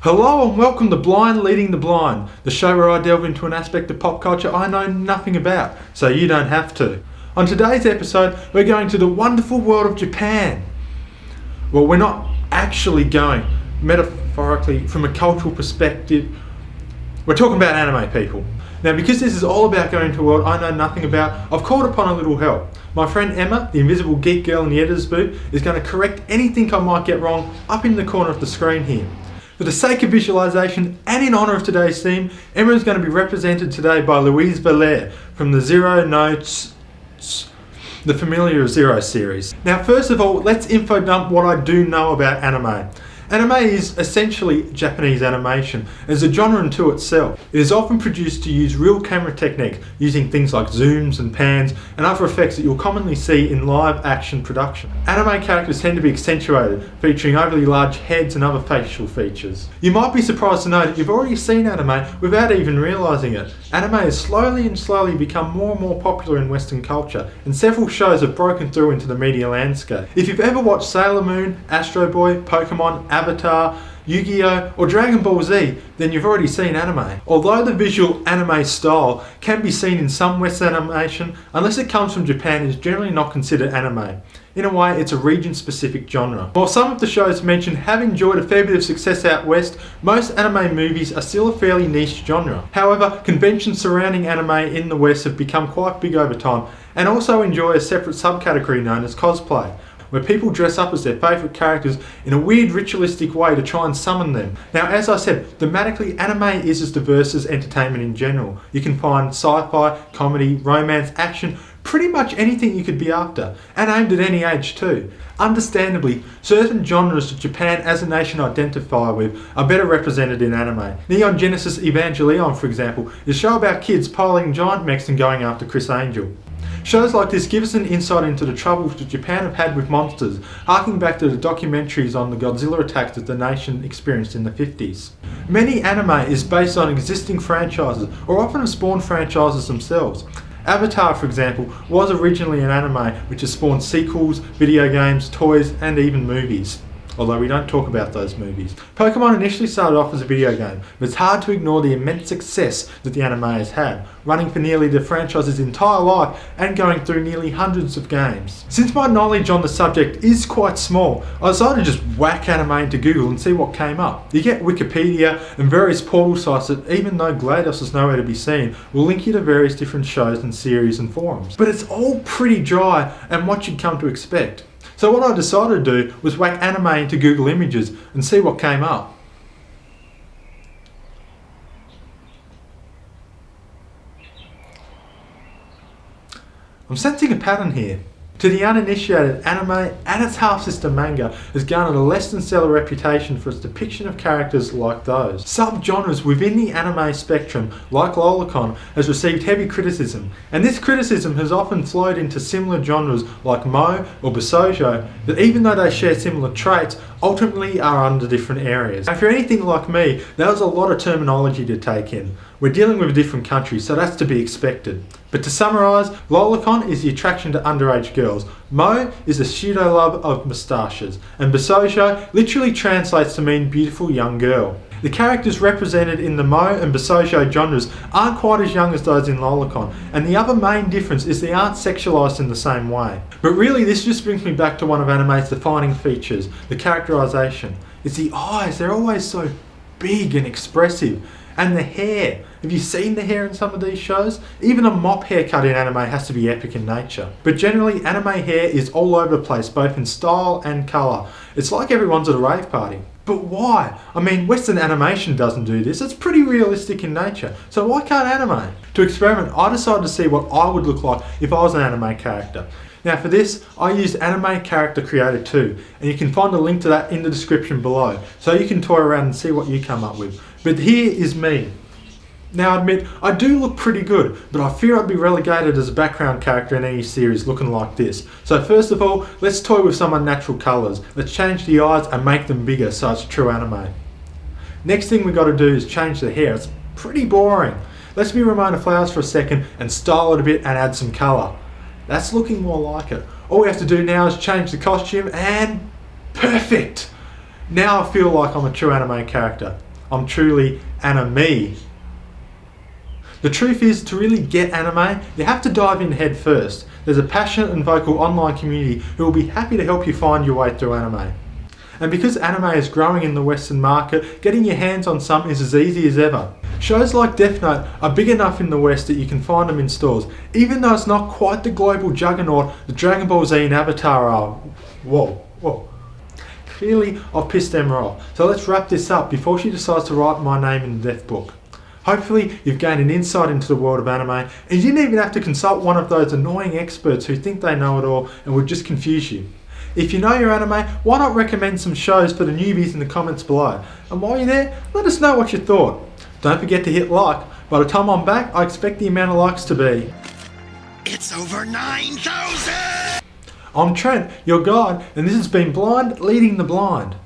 Hello and welcome to Blind Leading the Blind, the show where I delve into an aspect of pop culture I know nothing about, so you don't have to. On today's episode, we're going to the wonderful world of Japan. Well, we're not actually going, metaphorically, from a cultural perspective. We're talking about anime, people. Now, because this is all about going to a world I know nothing about, I've called upon a little help. My friend Emma, the invisible geek girl in the editor's booth, is going to correct anything I might get wrong up in the corner of the screen here. For the sake of visualization and in honour of today's theme, Emma is going to be represented today by Louise Valère from the Zero Notes, the familiar Zero series. Now, first of all, let's info dump what I do know about anime. Anime is essentially Japanese animation as a genre unto itself. It is often produced to use real camera technique, using things like zooms and pans and other effects that you'll commonly see in live action production. Anime characters tend to be accentuated, featuring overly large heads and other facial features. You might be surprised to know that you've already seen anime without even realising it. Anime has slowly become more and more popular in Western culture, and several shows have broken through into the media landscape. If you've ever watched Sailor Moon, Astro Boy, Pokemon, Avatar, Yu-Gi-Oh! Or Dragon Ball Z, then you've already seen anime. Although the visual anime style can be seen in some Western animation, unless it comes from Japan, it is generally not considered anime. In a way, it's a region-specific genre. While some of the shows mentioned have enjoyed a fair bit of success out west, most anime movies are still a fairly niche genre. However, conventions surrounding anime in the west have become quite big over time, and also enjoy a separate subcategory known as cosplay, where people dress up as their favourite characters in a weird ritualistic way to try and summon them. Now, as I said, thematically, anime is as diverse as entertainment in general. You can find sci-fi, comedy, romance, action, pretty much anything you could be after, and aimed at any age too. Understandably, certain genres that Japan as a nation identify with are better represented in anime. Neon Genesis Evangelion, for example, is a show about kids piloting giant mechs and going after Chris Angel. Shows like this give us an insight into the troubles that Japan have had with monsters, harking back to the documentaries on the Godzilla attacks that the nation experienced in the 50s. Many anime is based on existing franchises, or often have spawned franchises themselves. Avatar, for example, was originally an anime which has spawned sequels, video games, toys, and even movies. Although we don't talk about those movies. Pokemon initially started off as a video game, but it's hard to ignore the immense success that the anime has had, running for nearly the franchise's entire life and going through nearly hundreds of games. Since my knowledge on the subject is quite small, I decided to just whack anime into Google and see what came up. You get Wikipedia and various portal sites that, even though GLaDOS is nowhere to be seen, will link you to various different shows and series and forums. But it's all pretty dry and what you'd come to expect. So what I decided to do was whack anime into Google Images and see what came up. I'm sensing a pattern here. To the uninitiated, anime and its half-sister manga has garnered a less than stellar reputation for its depiction of characters like those. Sub-genres within the anime spectrum, like lolicon, has received heavy criticism, and this criticism has often flowed into similar genres like moe or bisoujo that, even though they share similar traits, ultimately are under different areas. Now, if you're anything like me, that was a lot of terminology to take in. We're dealing with a different country, so that's to be expected. But to summarise, lolicon is the attraction to underage girls, moe is the pseudo-love of moustaches, and bisoujo literally translates to mean beautiful young girl. The characters represented in the moe and bisoujo genres aren't quite as young as those in lolicon, and the other main difference is they aren't sexualised in the same way. But really, this just brings me back to one of anime's defining features, the characterisation. It's the eyes, they're always so big and expressive. And the hair. Have you seen the hair in some of these shows? Even a mop haircut in anime has to be epic in nature. But generally, anime hair is all over the place, both in style and colour. It's like everyone's at a rave party. But why? I mean, Western animation doesn't do this. It's pretty realistic in nature. So why can't anime? To experiment, I decided to see what I would look like if I was an anime character. Now for this, I used Anime Character Creator 2, and you can find a link to that in the description below, so you can toy around and see what you come up with. But here is me. Now I admit, I do look pretty good, but I fear I'd be relegated as a background character in any series looking like this. So first of all, let's toy with some unnatural colours. Let's change the eyes and make them bigger so it's true anime. Next thing we got to do is change the hair. It's pretty boring. Let's be Ramona Flowers for a second and style it a bit and add some colour. That's looking more like it. All we have to do now is change the costume and perfect! Now I feel like I'm a true anime character. I'm truly anime. The truth is, to really get anime, you have to dive in head first. There's a passionate and vocal online community who will be happy to help you find your way through anime. And because anime is growing in the Western market, getting your hands on some is as easy as ever. Shows like Death Note are big enough in the West that you can find them in stores, even though it's not quite the global juggernaut that Dragon Ball Z and Avatar are. Whoa. Clearly, I've pissed them off. So let's wrap this up before she decides to write my name in the death book. Hopefully, you've gained an insight into the world of anime, and you didn't even have to consult one of those annoying experts who think they know it all and would just confuse you. If you know your anime, why not recommend some shows for the newbies in the comments below? And while you're there, let us know what you thought. Don't forget to hit like. By the time I'm back, I expect the amount of likes to be... It's over 9,000! I'm Trent, your guide, and this has been Blind Leading the Blind.